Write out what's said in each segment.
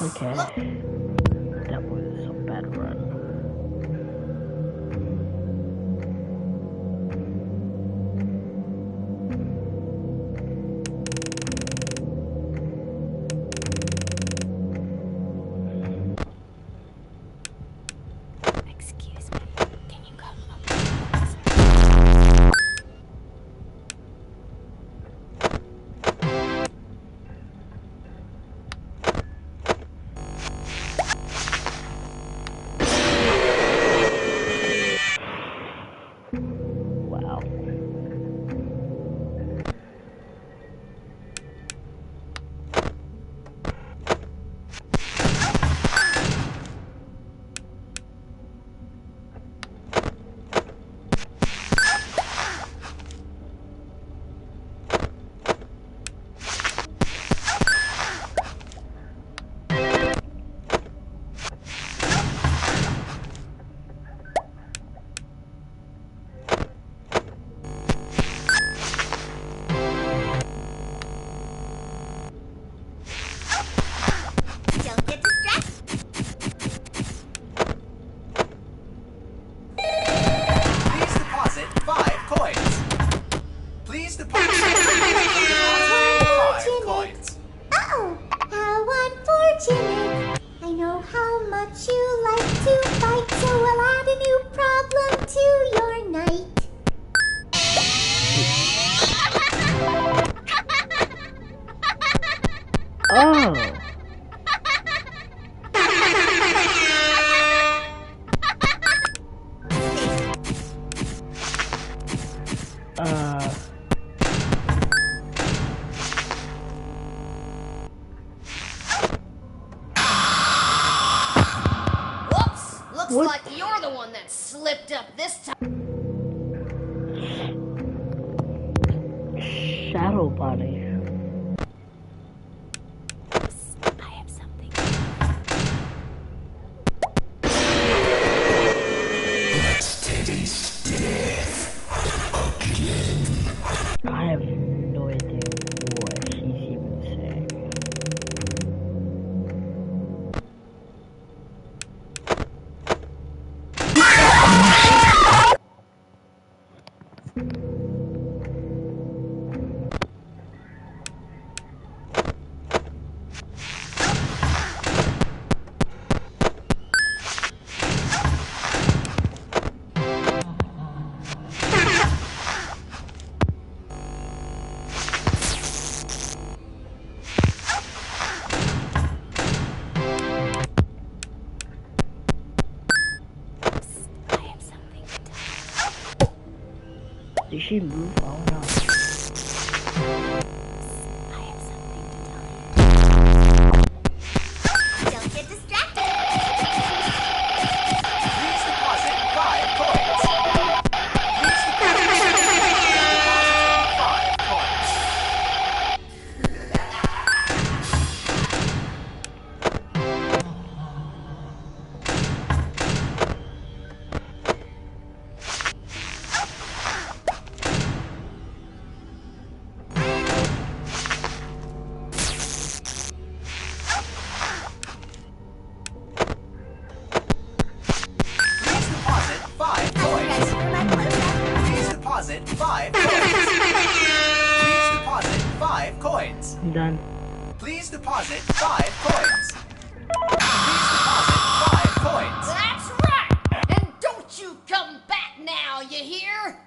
Okay. That was a bad run. Excuse me. Can you come up? Wow. Don't get distracted. Please deposit 5 coins. Please deposit 5 coins. Oh, how unfortunate. I know how much you like to fight, so I'll add a new problem to your night. Oh! Whoops! Looks What? like you're the one that slipped up this time. Shadow Body. I have something. I have no idea what he's even saying. I have something to tell you. Did she move? Oh no. I have something to tell you. Don't get distracted. Please deposit 5 coins. Please deposit 5 coins. Please deposit 5 coins. Please deposit 5 coins. Please deposit 5 coins. I'm done. Please deposit 5 coins. Please deposit 5 coins. That's right! And don't you come back now, you hear?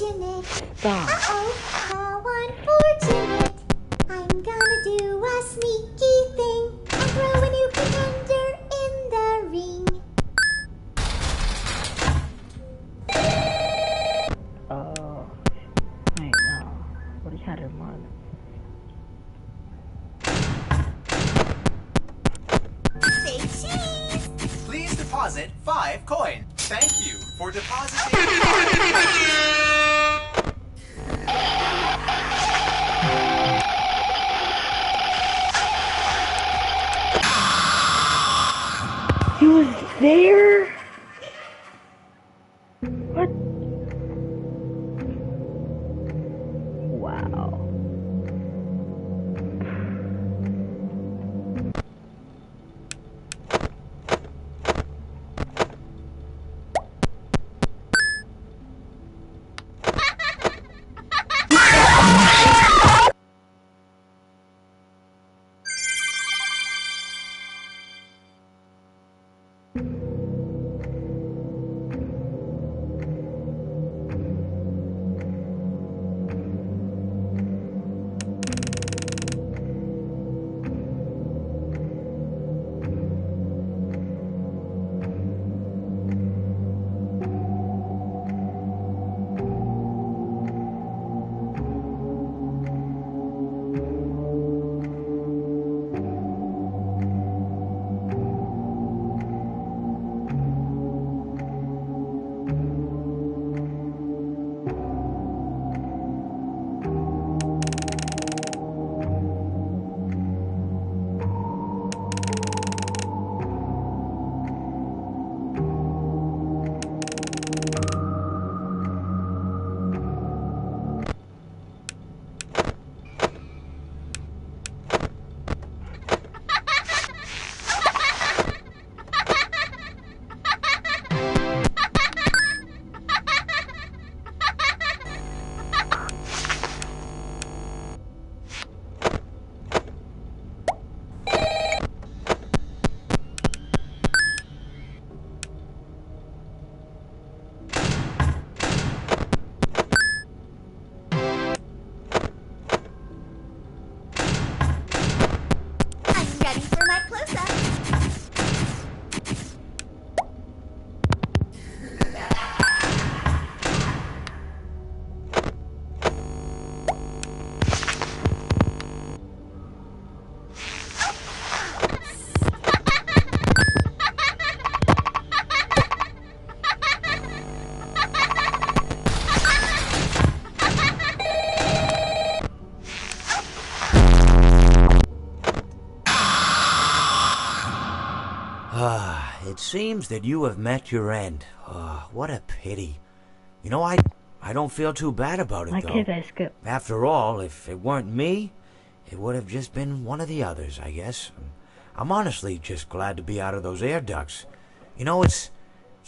unfortunate. Stop. Uh-oh, how unfortunate. I'm gonna do a sneaky thing and throw a new contender in the ring. Wait, no. What he had in mind? Say cheese! Please deposit 5 coins. Thank you for depositing 5 coins. He was there? What? Wow. I'm ready for my close-up. It seems that you have met your end. What a pity. You know, I don't feel too bad about it, My though. kids, I skip. After all, if it weren't me, it would have just been one of the others, I guess. I'm honestly just glad to be out of those air ducts. You know, it's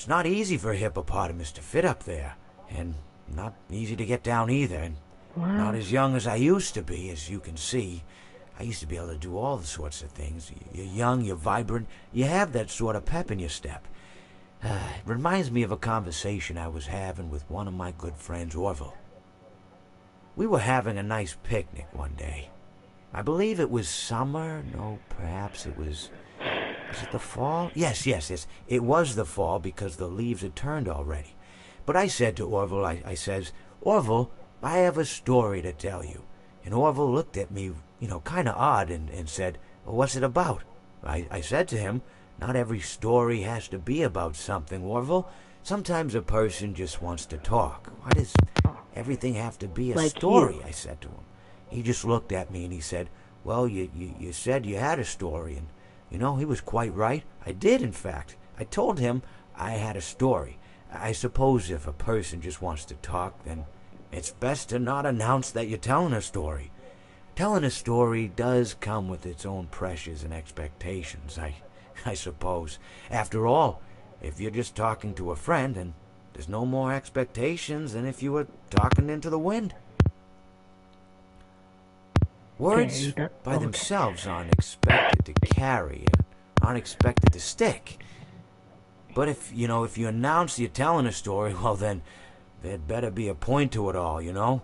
not easy for a hippopotamus to fit up there, and not easy to get down either, and Wow. not as young as I used to be, as you can see. I used to be able to do all sorts of things. You're young, you're vibrant, you have that sort of pep in your step. It reminds me of a conversation I was having with one of my good friends, Orville. We were having a nice picnic one day. I believe it was summer. No, perhaps it was... Was it the fall? Yes. It was the fall because the leaves had turned already. But I said to Orville, I says, Orville, I have a story to tell you. And Orville looked at me, kind of odd and said, well, what's it about? I said to him, not every story has to be about something, Orville. Sometimes a person just wants to talk. Why does everything have to be a Like story? you. I said to him. He just looked at me and he said, well, you said you had a story. And, he was quite right. I did, in fact. I told him I had a story. I suppose if a person just wants to talk, then it's best to not announce that you're telling a story. Telling a story does come with its own pressures and expectations, I suppose. After all, if you're just talking to a friend, then there's no more expectations than if you were talking into the wind. Words by themselves aren't expected to carry and aren't expected to stick. But if you announce you're telling a story, well then there'd better be a point to it all, you know?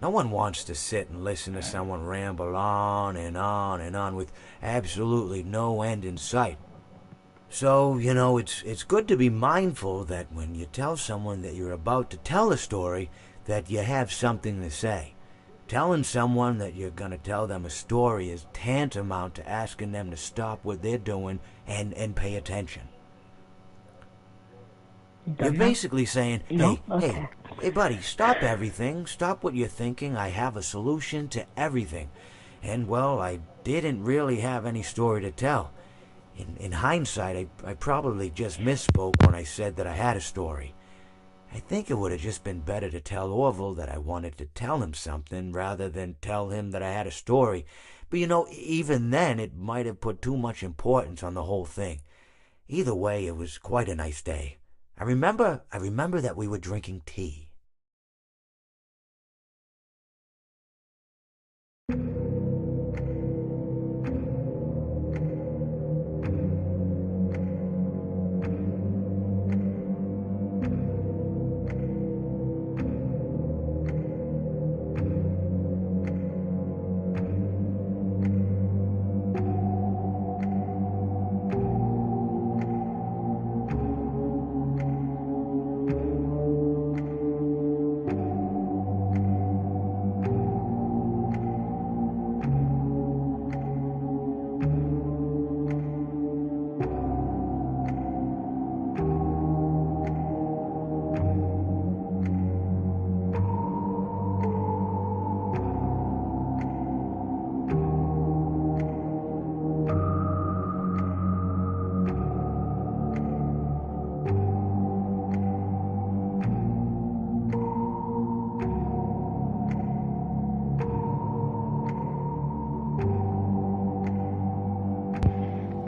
No one wants to sit and listen to someone ramble on and on and on with absolutely no end in sight. So, you know, it's good to be mindful that when you tell someone that you're about to tell a story, that you have something to say. Telling someone that you're going to tell them a story is tantamount to asking them to stop what they're doing and pay attention. You're basically saying, No? hey, buddy, stop everything. Stop what you're thinking. I have a solution to everything. And, well, I didn't really have any story to tell. In hindsight, I probably just misspoke when I said that I had a story. I think it would have just been better to tell Orville that I wanted to tell him something rather than tell him that I had a story. But, you know, even then, it might have put too much importance on the whole thing. Either way, it was quite a nice day. I remember that we were drinking tea.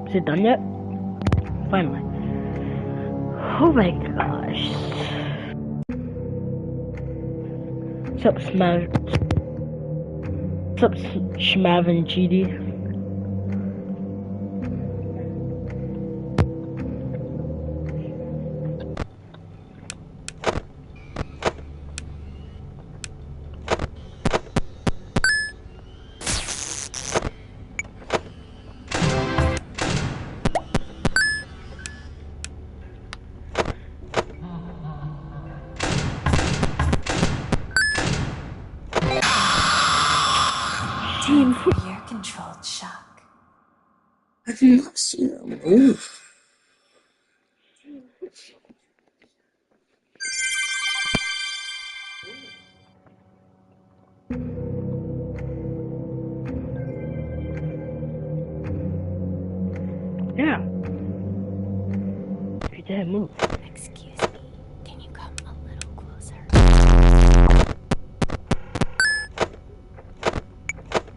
Is it done yet? Finally. Oh my gosh. What's up, Shmav and GD? Time for your controlled shock. I've not seen her move. Yeah. You didn't move. Excuse me, can you come a little closer?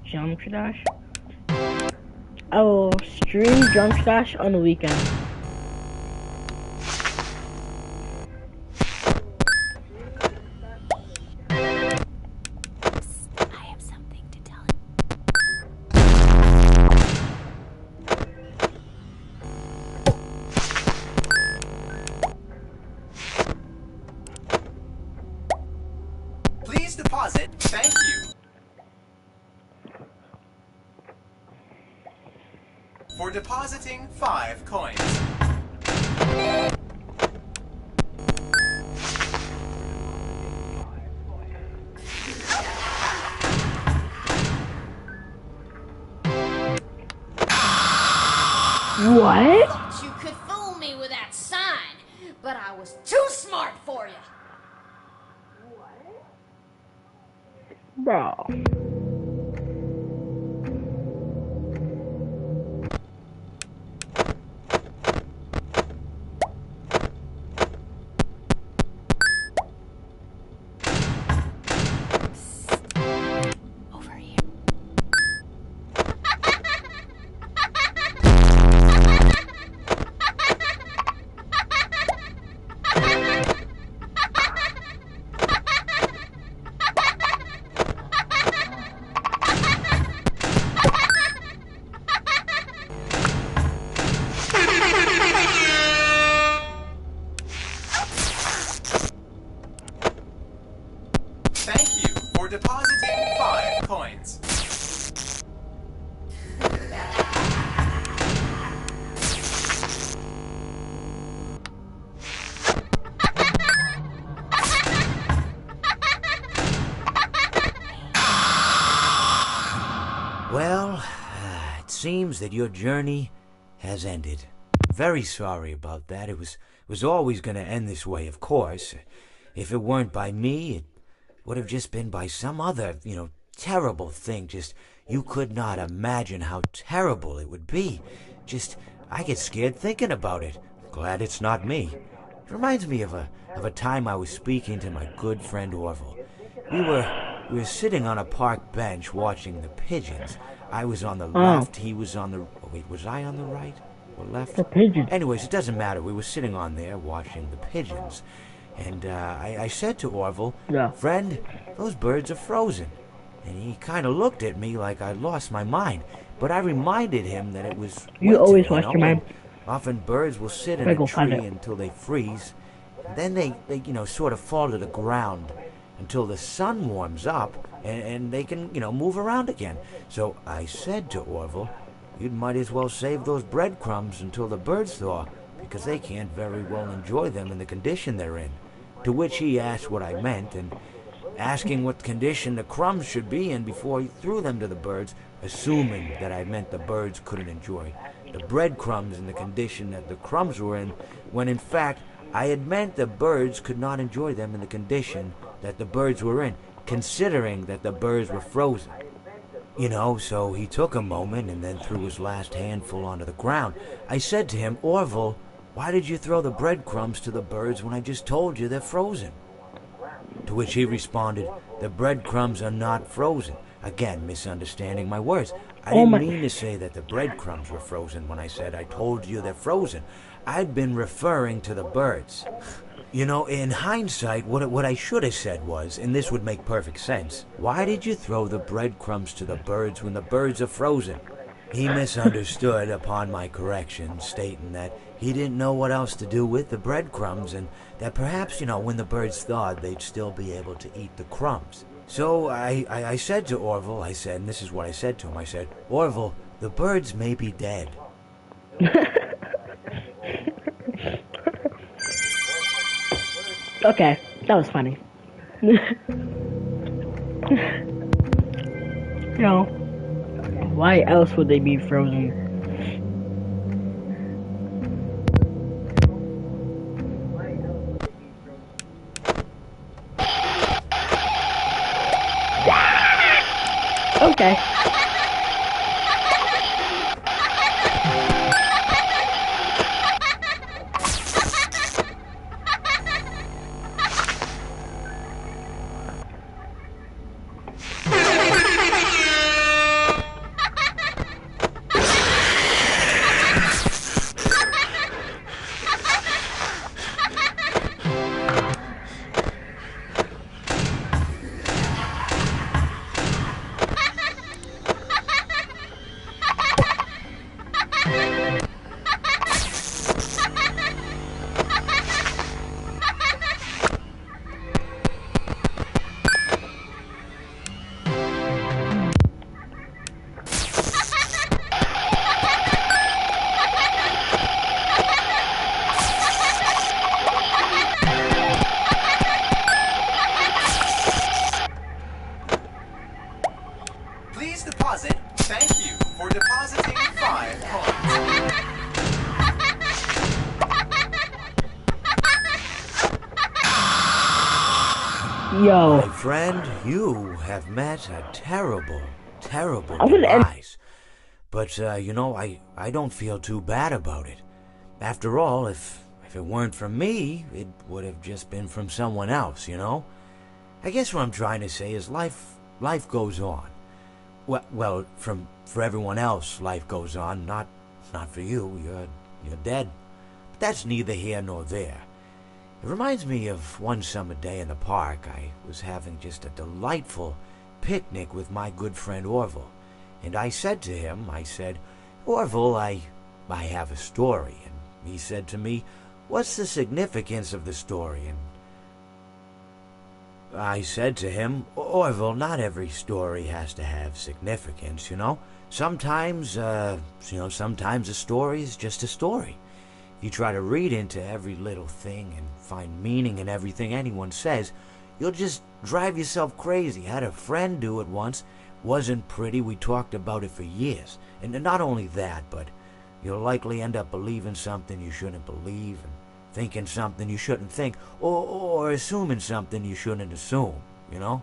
Geometry Dash? I will stream Geometry Dash on the weekend. I have something to tell Please deposit. Thank you. For depositing 5 coins. What? Thought you could fool me with that sign, but I was too smart for you. Bro. over here. news that your journey has ended. Very sorry about that. It was always going to end this way, of course. If it weren't by me, it would have just been by some other, terrible thing. Just, you could not imagine how terrible it would be. Just, I get scared thinking about it. Glad it's not me. It reminds me of a time I was speaking to my good friend Orville. We were sitting on a park bench watching the pigeons. I was on the left, he was on the... Oh, wait, was I on the right or left? The pigeons. Anyways, it doesn't matter. We were sitting on there watching the pigeons. And I said to Orville, Yeah. Friend, those birds are frozen. And he kind of looked at me like I lost my mind. But I reminded him that it was You winter, always lost your mind. Often birds will sit in Better a go find tree it. until they freeze. Then they sort of fall to the ground until the sun warms up and they can, move around again. So I said to Orville, you might as well save those breadcrumbs until the birds thaw, because they can't very well enjoy them in the condition they're in. To which he asked what I meant, and asking what condition the crumbs should be in before he threw them to the birds, assuming that I meant the birds couldn't enjoy the breadcrumbs in the condition that the crumbs were in, when in fact I had meant the birds could not enjoy them in the condition that the birds were in, considering that the birds were frozen. So he took a moment and then threw his last handful onto the ground. I said to him, Orville, why did you throw the breadcrumbs to the birds when I just told you they're frozen? To which he responded, the breadcrumbs are not frozen. Again, misunderstanding my words. I didn't mean to say that the breadcrumbs were frozen when I said I told you they're frozen. I'd been referring to the birds. In hindsight, what I should have said was, and this would make perfect sense, why did you throw the breadcrumbs to the birds when the birds are frozen? He misunderstood upon my correction, stating that he didn't know what else to do with the breadcrumbs, and that perhaps, when the birds thawed, they'd still be able to eat the crumbs. So I said to Orville, and this is what I said to him, I said, Orville, the birds may be dead. Okay, that was funny. Why else would they be frozen? Okay. Please deposit. Thank you for depositing 5 coins. Yo. My friend, you have met a terrible, terrible I'm gonna end- demise. But, I don't feel too bad about it. After all, if it weren't from me, it would have just been from someone else, I guess what I'm trying to say is life goes on. Well, for everyone else, life goes on. Not for you. You're dead. But that's neither here nor there. It reminds me of one summer day in the park. I was having just a delightful picnic with my good friend Orville. And I said to him, Orville, I have a story. And he said to me, what's the significance of the story? And I said to him, Orville, not every story has to have significance, Sometimes, sometimes a story is just a story. If you try to read into every little thing and find meaning in everything anyone says, you'll just drive yourself crazy. I had a friend do it once. Wasn't pretty, we talked about it for years. And not only that, but you'll likely end up believing something you shouldn't believe, and thinking something you shouldn't think, or assuming something you shouldn't assume, you know?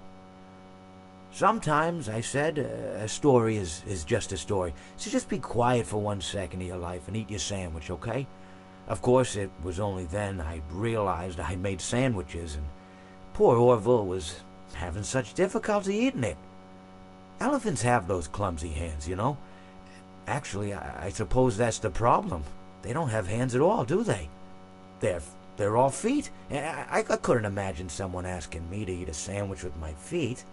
Sometimes, I said, a story is just a story. So just be quiet for 1 second of your life and eat your sandwich, okay? Of course, it was only then I realized I made sandwiches, and poor Orville was having such difficulty eating it. Elephants have those clumsy hands, you know? Actually, I suppose that's the problem. They don't have hands at all, do they? They're all feet. I couldn't imagine someone asking me to eat a sandwich with my feet.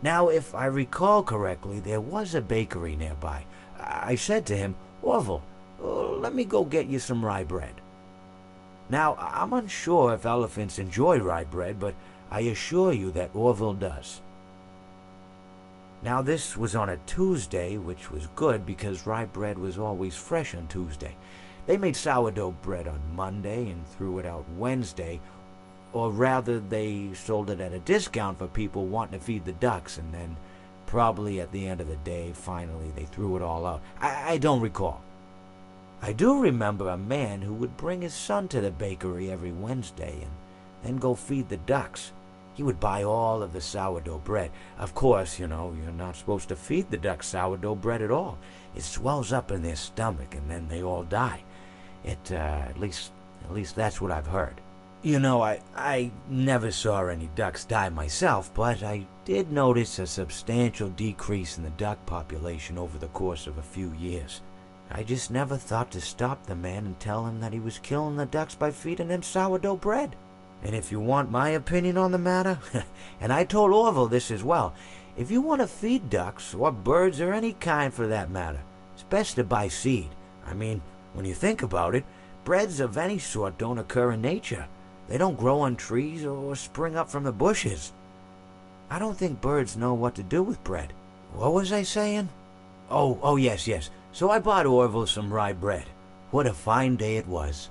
Now, if I recall correctly, there was a bakery nearby. I said to him, Orville, let me go get you some rye bread. Now, I'm unsure if elephants enjoy rye bread, but I assure you that Orville does. Now, this was on a Tuesday, which was good because rye bread was always fresh on Tuesday. They made sourdough bread on Monday and threw it out Wednesday, or rather they sold it at a discount for people wanting to feed the ducks, and then probably at the end of the day, finally they threw it all out. I don't recall. I do remember a man who would bring his son to the bakery every Wednesday and then go feed the ducks. He would buy all of the sourdough bread. Of course, you know, you're not supposed to feed the ducks sourdough bread at all. It swells up in their stomach and then they all die. At least that's what I've heard. You know, I never saw any ducks die myself, but I did notice a substantial decrease in the duck population over the course of a few years. I just never thought to stop the man and tell him that he was killing the ducks by feeding them sourdough bread. And if you want my opinion on the matter, and I told Orville this as well, if you want to feed ducks, or birds, or any kind for that matter, it's best to buy seed. I mean, when you think about it, breads of any sort don't occur in nature. They don't grow on trees or spring up from the bushes. I don't think birds know what to do with bread. What was I saying? Oh, yes. So I bought Orville some rye bread. What a fine day it was.